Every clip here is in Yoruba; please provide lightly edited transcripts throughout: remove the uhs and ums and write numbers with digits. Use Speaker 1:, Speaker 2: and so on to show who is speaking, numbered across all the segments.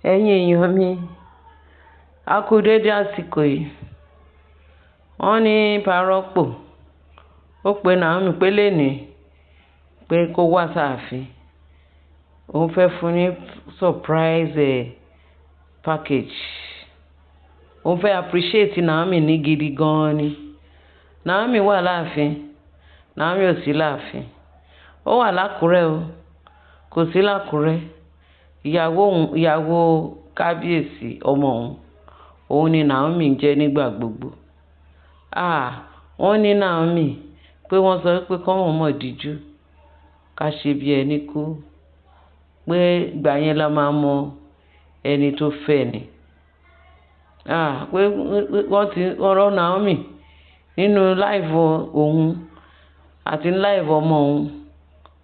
Speaker 1: Ẹ̀yin èèyàn mi, a kú dédé àsìkò yìí. Wọ́n ní Parọ́pò, ó pe Naomi pé lénìí pé kó wá sáàfin. Òun fẹ́ fún ní surprise package. Òun fẹ́ appreciate Naomi ní gidi gan-an ni. Naomi wà láàfin, Naomi ò sí láàfin. Ó wà l'Ákúrẹ́ o, kò sí l'Ákúrẹ́. Ìyàwó kábíyèsí ọmọ òun ni Naomi ń jẹ́ nígbà gbogbo. Wọ́n ní Naomi pé wọ́n sọ pé kọ́mọ̀ mọ̀ díjú ká ṣe bí ẹni kú, pé ìgbà yẹn la máa mọ ẹni tó fẹ́ ni. Pé wọ́n ti ọ̀rọ̀ Naomi nínú live òun àti live ọmọ òun,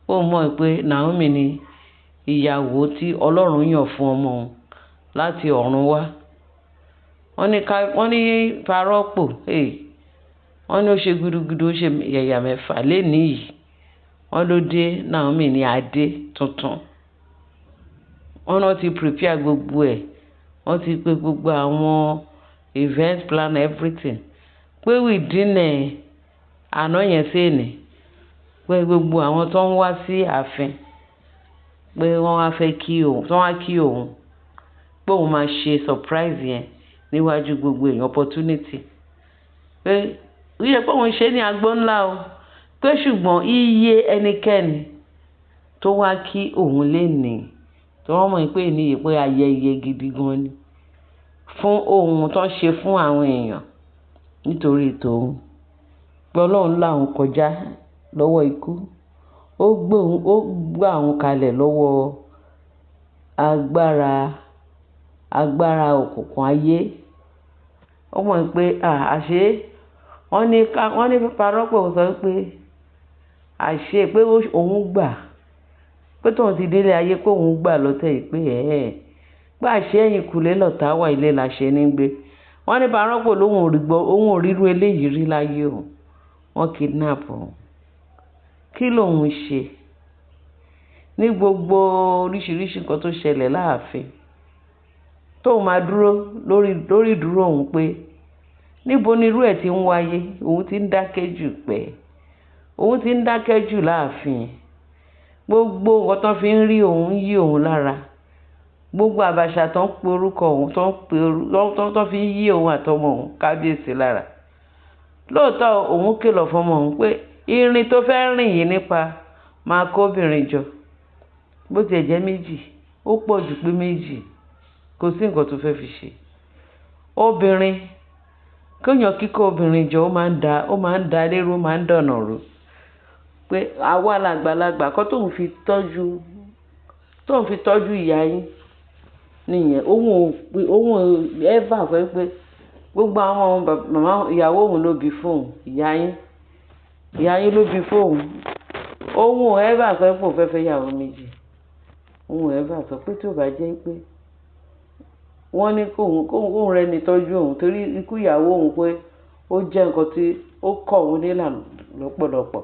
Speaker 1: ó mọ̀ pé Naomi ni ìyàwó tí Ọlọ́run yàn fún ọmọ òun láti ọ̀run wá. Wọ́n ní Parọ́pò, wọ́n ní ó ṣe gudugudu, ó ṣe yẹ̀yà mẹ́fà lénìí yìí. Wọ́n ló dé Naomi ní adé tuntun. Wọ́n náà ti prepare gbogbo ẹ̀. Wọ́n ti pe gbogbo àwọn event plan everything. Pé within àná yẹn sí èní, pé gbogbo àwọn tó ń wá sí ààfin, pé wọ́n wá fẹ́ kí òun, tó wá kí òun, pé òun máa ṣe surprise yẹn níwájú gbogbo èèyàn opportunity. Pé yíyẹ pé òun ṣe ní agbó ńlá o, pé ṣùgbọ́n iye ẹnikẹ́ni tó wá kí òun lénìí, tí wọ́n mọ̀ pé níyì pé ayẹyẹ gidi gan ni fún ohun tó ń ṣe fún àwọn èèyàn nítorí tòun. Pé Ọlọ́run là òun kọjá lọ́wọ́ ikú. Ó gbà òun kalẹ̀ lọ́wọ́ agbára òkùnkùn ayé. Ó mọ̀ pé àṣé wọ́n ní Parọ́pò sọ pé àṣé pé òun gbà pé tóun ti délé ayé pé òun gbà lọ́tẹ̀ yìí pé àṣé ẹ̀yìn kùlé lọ̀tá wà, ilé làṣẹ ní gbé. Wọ́n ní Parọ́pò òun ò ríru eléyìí rí láyé o. Wọ́n kidnap òun. Kí lòun ṣe ní gbogbo oríṣiríṣi nǹkan tó ṣẹlẹ̀ láàfin tóun máa dúró lórí ìdúró òun pé níbo ni irú ẹ̀ ti ń wáyé? Òun ti ń dákẹ́ jù pẹ́. Òun ti ń dákẹ́ jù láàfin. Gbogbo nǹkan tó fi ń rí òun yí òun lára. Gbogbo àbàṣà tó ń pe orúkọ òun, tó fi ń yí òun àtọmọ òun kábíyèsí lára. Lóòótọ́ òun kìlọ̀ fọmọ òun pé irin tó fẹ́ rìn yìí nípa máa kó obìnrin jọ. Bó ti ẹ̀ jẹ́ méjì, ó pọ̀ jù pé méjì, kò sí nǹkan tó fẹ́ fi ṣe. Obìnrin, kéèyàn kíkó obìnrin jọ, ó máa ń da lérú, ó máa ń dọ̀nà rú. Pé àwa làgbàlagbà kọ́ tóun fi tọ́jú ìyá yín nìyẹn. Òun ever sọ pé gbogbo àwọn màmá ìyàwó òun ló bí fóun, ìyá yín ló bí fóun. Òun ever sọ pé òun fẹ́ ìyàwó méjì. Òun ever sọ pé tí ò bá jẹ́ pé wọ́n ní kóun rẹni tọ́jú òun, torí ikú ìyàwó òun pé ó jẹ́ nǹkan tí ó kọ̀ òun nílà lọ́pọ̀lọpọ̀.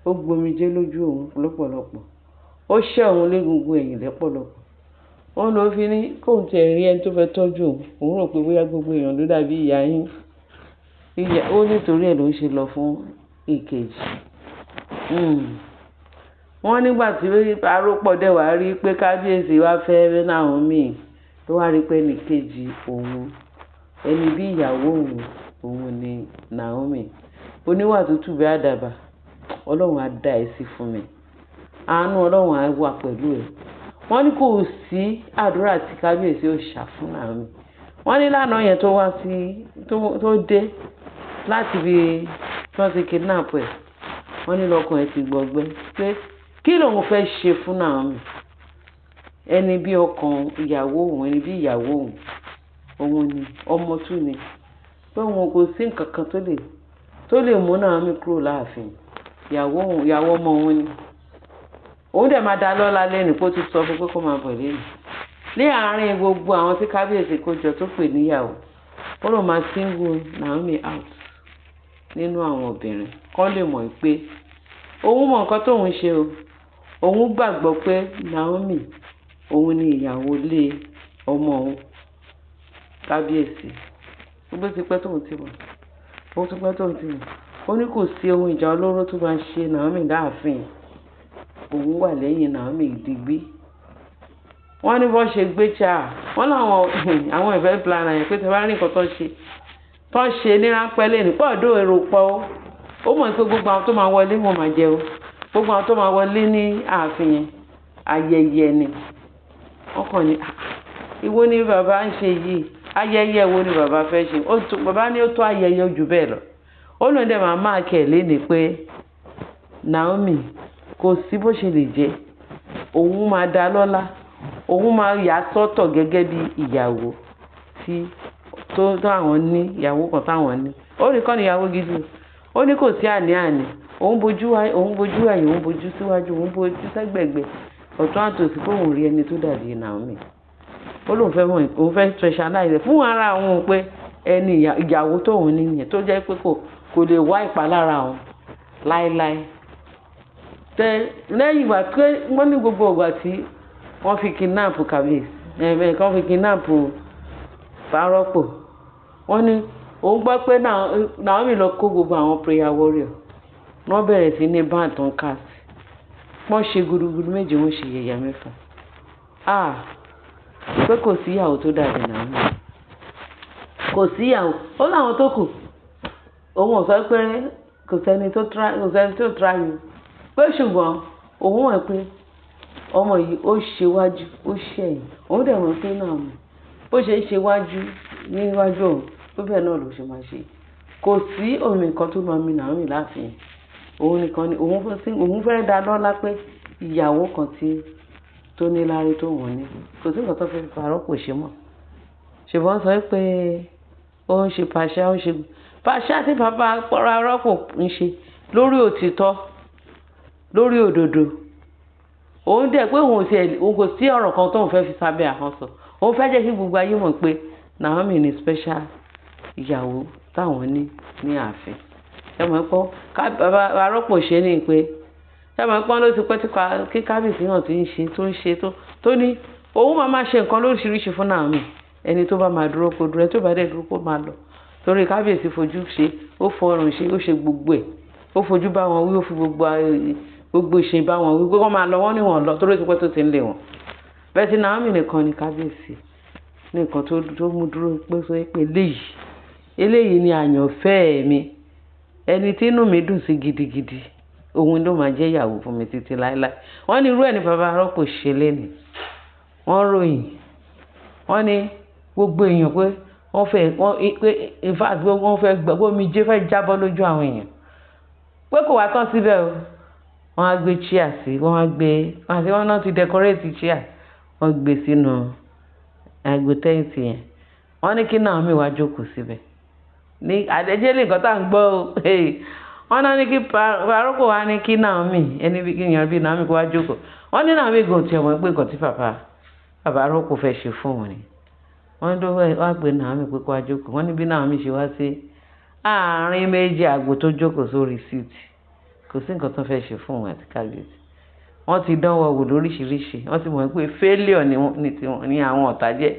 Speaker 1: Ó gbomijé lójú òun lọ́pọ̀lọpọ̀. Ó ṣẹ́ òun légungun ẹ̀yìn lọ́pọ̀lọpọ̀. Wọ́n ló fi ní kóun ti rí ẹni tó fẹ́ tọ́jú òun. Òun rò pé bóyá gbogbo èèyàn ló dàbí ìyá yín. Ó nítorí ẹ̀ ló ń ṣe lọ fún ìkejì. Wọ́n nígbà tí Parọ́pò dẹ̀ wá rí pé kábíyèsí wá fẹ́ Naomi, tó wá rí pé ní kejì òun, ẹni bí ìyàwó òun ni Naomi. Oníwà tútù bí àdàbà. Ọlọ́run á dá ẹ sí fún mi. Àánú Ọlọ́run á wà pẹ̀lú ẹ. Wọ́n ní kò sí àdúrà tí kábíyèsí ò ṣà fún Naomi. Wọ́n ní lánàá yẹn tó dé láti bí wọ́n ti kidnap ẹ̀. Wọ́n ní lọ́kàn ẹ̀ ti gbọgbẹ́ pé kí lòun fẹ́ ṣe fún Naomi? Ẹni bí ọkàn ìyàwó òun, ẹni bí ìyàwó òun ni, ọmọ tún ni. Pé òun kò sí nǹkan kan tó lè mú Naomi kúrò láàfin. Ìyàwó ọmọ òun ni. Òun dẹ̀ máa dá lọ́lá lẹ́nu pé ó ti sọ fún pé kó máa bọ̀ lẹ́nu. Ní àárín gbogbo àwọn tí kábíyèsí kó jọ tó pè níyàwó, ó lọ máa single Naomi out nínú àwọn obìnrin kán lè mọ̀ pé òun mọ̀ nǹkan tóun ṣe o. Òun gbàgbọ́ pé Naomi òun ni ìyàwó ilé ọmọ òun kábíyèsí gbogbo ti pẹ́ tóun ti mọ̀ ó ti pẹ́ tóun ti mọ̀ ó ní kò sí ohun ìjà olóró tó máa ṣe Naomi láàfin òun wà lẹ́yìn Naomi digbí wọ́n ní bọ́ ṣe gbé cha wọ́n láwọn àwọn event planner yẹn pé tí wọ́n bá rí nǹkan tó ń ṣe ní ráńpẹ́ lẹ́nu pọ́ọ̀dọ́ èrò pọ̀ ó mọ̀ pé gbogbo àwọn tó máa wọlé wọn máa jẹ o gbogbo àwọn tó máa wọlé ní ààfin yẹn ayẹyẹ ni wọ́n kàn ní ìwọ ni bàbá ń ṣe yìí ayẹyẹ wo ni bàbá fẹ́ ṣe bàbá ní ó tó ayẹyẹ jù bẹ́ẹ̀ lọ ó lóun dẹ̀ máa kẹ̀ léni pé Naomi kò sí bó ṣe lè jẹ́ òun máa dá lọ́lá òun máa yà sọ́tọ̀ gẹ́gẹ́ bí ìyàwó tí tó àwọn ní ìyàwó kan táwọn ní ó rí kọ́ ni ìyàwó gidi ó ní kò sí àní-àní òun bojú ẹ̀yìn òun bojú síwájú òun bojú sẹ́gbẹ̀gbẹ̀ ọ̀tún àtòsí fóun rí ẹni tó dàbí Naomi ó lóun fẹ́ mọ̀ òun fẹ́ specialize fún ara òun pé ẹni ìyàwó tóun ní nìyẹn tó jẹ́ pé kò lè wá ìpalára òun láéláé tẹ lẹ́yìn ìgbà pé wọ́n ní gbogbo ìgbà tí wọ́n fi kidnap kábíyèsí kan fi kidnap Fárọ́pò wọ́n ní òun gbọ́ pé Naomi lọ kó gbogbo àwọn prayer warrior wọ́n bẹ̀rẹ̀ sí ní báǹtàn káàsì wọ́n ṣe gudugudu méje wọ́n ṣe yẹ̀yà mẹ́fà pé kò sí ìyàwó tó dàbí Naomi kò sí ìyàwó ó láwọn tó kù òun ò sọ pé kò sẹ́ni tó tráyò pé ṣùgbọ́n òun mọ̀ pé ọmọ yìí ó ṣèwájú ó ṣẹ̀yìn òun dẹ̀ mọ̀ pé Naomi bó ṣe ṣe wájú níwájú òun tó bẹ́ẹ̀ náà ló ṣe máa ṣe kò sí òun nìkan tó máa mi Naomi láàfin òun nìkan ni òun fẹ́ dá lọ́lá pé ìyàwó kan tó ní lárí tó wọ̀n ní kò sí nǹkan tó fẹ́ Fárọ́pò ṣe mọ́ ṣùgbọ́n sọ pé ó ń ṣe pàṣẹ tí bàbá Fárọ́pò ń ṣe lórí òtítọ́ lórí òdodo òun dẹ̀ pé òun kò sí ọ̀rọ̀ kan tóun fẹ́ fi sábẹ́ ahọ́n sọ òun fẹ́ jẹ́ kí gbogbo ayé mọ̀ pé Naomi ní special ìyàwó táwọn ní ààfin ẹmọ ẹ̀pọ̀ Fárọ́pò ṣe ní pé ẹmọ ẹ̀pọ̀ ló ti pẹ́ kí kábíyèsí náà ti ń ṣe tó ní òun máa ṣe nǹkan lóríṣiríṣi fún Naomi ẹni tó bá máa dúró kó dúró ẹni tó bá dẹ̀ dúró kó máa lọ torí kábíyèsí fojú ṣe ó fọrùn ṣe ó ṣe gbogbo ẹ̀ ó fojú bá wọn wí ó fi gbogbo ìṣe bá wọn wí pé wọ́n máa lọ wọ́n ní wọn lọ torí ti pẹ́ tó ti ń lé wọn bẹ́ẹ̀ tí Naomi nìkan ni kábíyèsí nìkan tó mú dúró pé sọ pé eléyìí ni àyànfẹ́ mi ẹni tí inú mi dùn sí gidigidi òun ló máa jẹ́ ìyàwó fún mi títí láéláé wọ́n ní irú ẹ̀ ní bàbá Fárọ́pò ṣe lénìí wọ́n ròyìn wọ́n ní gbogbo èèyàn pé in fact wọ́n fẹ́ gbogbo mi jẹ́ fẹ́ jábọ́ lójú àwọn èèyàn pé kò wá tán síbẹ̀ o wọ́n á gbé chair sí wọ́n náà ti decorate chair wọ́n gbé sínú àgbo tẹ́ǹtì yẹn wọ́n ní kí Naomi wá jókòó síbẹ̀ ní àdéjẹ́ lè nǹkan tá à ń gbọ́ o wọ́n náà ní kí Fárọ́pò wá ní kí Naomi ẹni bí kí yàn bí Naomi kó wá jókòó wọ́n ní Naomi gò tiẹ̀ wọ́n pé nǹkan tí Fárọ́pò fẹ́ ṣe fún òun ni wọ́n ló wá pé Naomi pé kó wá jókòó wọ́n ní bí Naomi ṣe wá sí àárín méjì àgbo tó jókòó sórí síìtì kò sí nǹkan tó fẹ́ ṣe fún òun àti kábíyèsí wọ́n ti dánwò wò lóríṣiríṣi wọ́n ti mọ̀ pé failure ni àwọn ọ̀tá jẹ́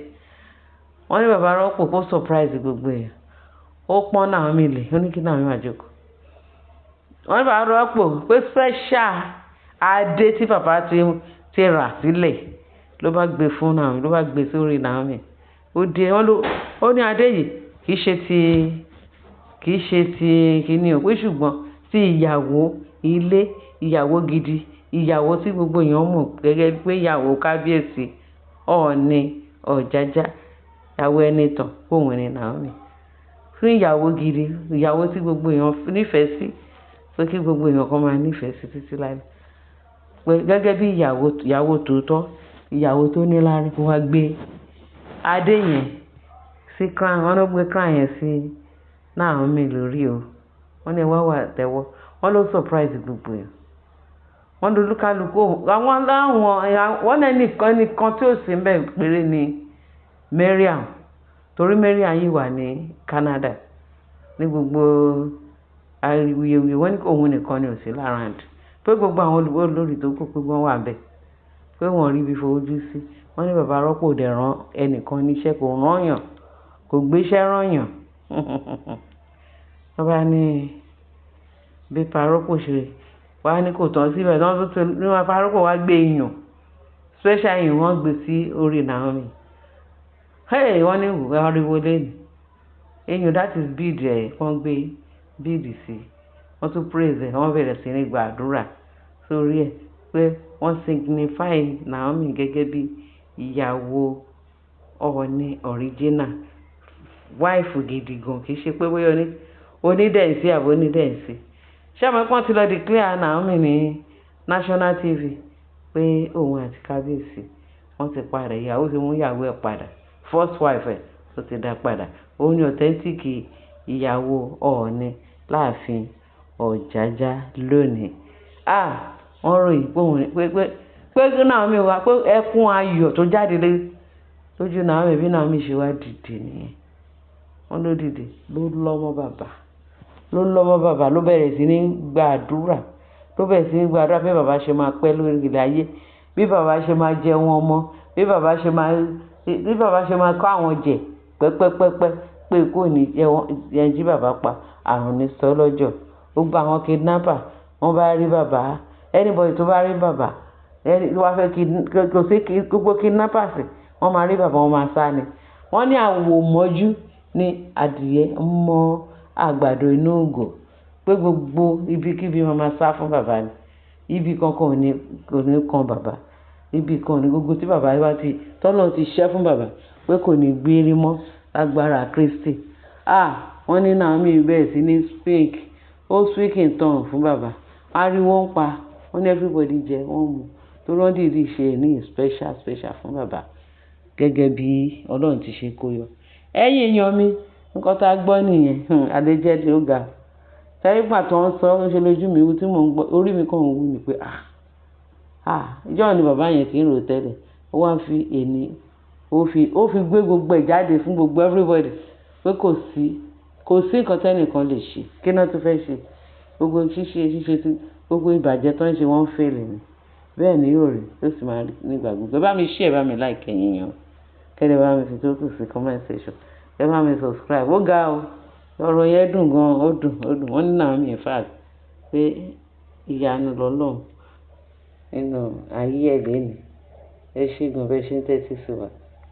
Speaker 1: wọ́n ní bàbá Fárọ́pò kó surprise gbogbo ẹ̀ ó pọ́n Naomi lè ó ní kí Naomi wá jókòó wọ́n ní bàbá Fárọ́pò pé special adé tí bàbá ti rà sílẹ̀ ló bá gbé fún Naomi ló bá gbé sórí Naomi ó ní adé yìí kìí ṣe ti kíní ò pé ṣùgbọ́n tí ìyàwó ilé ìyàwó gidi ìyàwó tí gbogbo èèyàn mọ̀ gẹ́gẹ́ pé ìyàwó kábíyèsí Ọọ̀ni Ọ̀jájá ìyàwó ẹni tàn òun ni Naomi fún ìyàwó gidi ìyàwó tí gbogbo èèyàn nífẹ̀ẹ́ sí pé kí gbogbo èèyàn kan máa nífẹ̀ẹ́ sí títí láì pé gẹ́gẹ́ bí ìyàwó tòótọ́ ìyàwó tó níláárí kó wá gbé adé yẹn sí crown wọn ló gbé crown yẹn sí Naomi lórí o wọ́n ní wá wà tẹ́wọ́ wọ́n ló surprise gbogbo ẹ̀ wọ́n ló lúkálukú wọ́n nìkan tí ó sì ń bẹ̀ péré ni Mariam torí Mariam yìí wà ní Canada ní gbogbo awuyewuye wọ́n ní òun nìkan ni ò sí láràǹd pé gbogbo àwọn olórí tó kù pé wọ́n wà bẹ́ẹ̀ pé wọ́n rí ibi fojú sí wọ́n ní bàbá rọ́pò dẹ̀ rán ẹnìkan níṣẹ́ kò rányàn kò gbéṣẹ́ rányàn wọ́n bá ní bí parọ́pò ṣe wá ní kò tán síbẹ̀ náà tó ní wọn parọ́pò wá gbé èèyàn special èèyàn wọ́n gbé sí orí Naomi wọ́n ní ariwo lẹ́nu èèyàn that is bead ẹ̀ wọ́n gbé bead sí wọ́n tún praise ẹ̀ wọ́n bẹ̀rẹ̀ sí ní gba àdúrà sórí ẹ̀ pé wọ́n signify Naomi gẹ́gẹ́ bí ìyàwó Ọọ̀ni original wife gidi gan kì í ṣe pé bóyá onídẹ̀ẹ́sì àbí onídẹ̀ẹ́sì ṣé àmọ́ pọ́n ti lọ declare Naomi ní national TV pé òun àti kábíyèsí wọ́n ti padà ìyàwó ti mú ìyàwó ẹ̀ padà first wife ẹ̀ tó ti dá padà òun ni authentic ìyàwó Ọọ̀ni láàfin Ọ̀jájá lónìí wọ́n ròyìn pé Naomi wá pé ẹkún ayọ̀ tó jáde lójú Naomi bí Naomi ṣe wá dìde nìyẹn wọ́n ló dìde ló lọ́mọ bàbá ló bẹ̀rẹ̀ sí ní gbàdúrà pé bàbá ṣe máa pẹ́ lórí ilẹ̀ ayé bí bàbá ṣe máa jẹun ọmọ bí bàbá ṣe máa kọ́ àwọn jẹ pẹ́pẹ́pẹ́pẹ́ pé kò ní yẹn jí bàbá pa àrùn ní sọ lọ́jọ́ gbogbo àwọn kidnapper wọ́n bá rí bàbá anybody tó bá rí bàbá wá fẹ́ kò sí gbogbo kidnappers wọ́n máa rí bàbá wọn máa sá ni wọ́n ní àwòmọ́jú ní adìyẹ mọ́ àgbàdo inú ògò pé gbogbo ibikíbi wọn máa sá fún bàbá ni ibi kankan kò ní kan bàbá ibi kan ní gbogbo tí bàbá bá ti tọ́nà ti ṣẹ́ fún bàbá pé kò ní gbérí mọ́ lágbára Kristi wọ́n ní Naomi bẹ́ẹ̀ sí ní speak in tongue fún bàbá ariwo ń pa wọ́n ní everybody jẹ wọ́n mu tó rán dìídì ṣe ní special fún bàbá gẹ́gẹ́ bí Ọlọ́run ti ṣe kó yọ ẹ̀yin èèyàn mi nǹkan tá a gbọ́ nìyẹn Adéjẹ́dé ó ga tẹ́rígbà tó ń sọ ń ṣe lójú mi tí mò ń gbọ́ orí mi kàn ń wú ni pé ìjọ́ ni bàbá yẹn ti ń rò tẹ́lẹ̀ ó wá fi èní ó fi gbé gbogbo ẹ̀ jáde fún gbogbo everybody pé kò sí nǹkan tẹ́nìkan lè ṣe kí náà tó fẹ́ ṣe gbogbo ṣíṣe tí gbogbo ìbàjẹ́ tó ń ṣe wọ́n ń fèlè ni bẹ́ẹ̀ ni yóò rí tó sì máa rí nígbà gbogbo ẹ bá mi share ẹ bá mi like ẹ̀yin yẹn kẹ́lẹ́ bá mi fi tó kù sí comment section ẹ bá mi subscribe ó ga o ọ̀rọ̀ yẹn dùn gan ó dùn wọ́n ní Naomi in fact pé ìyanu lọ́lọ́run nínú ayé ẹ̀ lẹ́nu ẹ ṣé gan bẹ́ẹ̀ ṣe ń tẹ́tí sí wa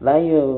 Speaker 1: láyọ̀ o.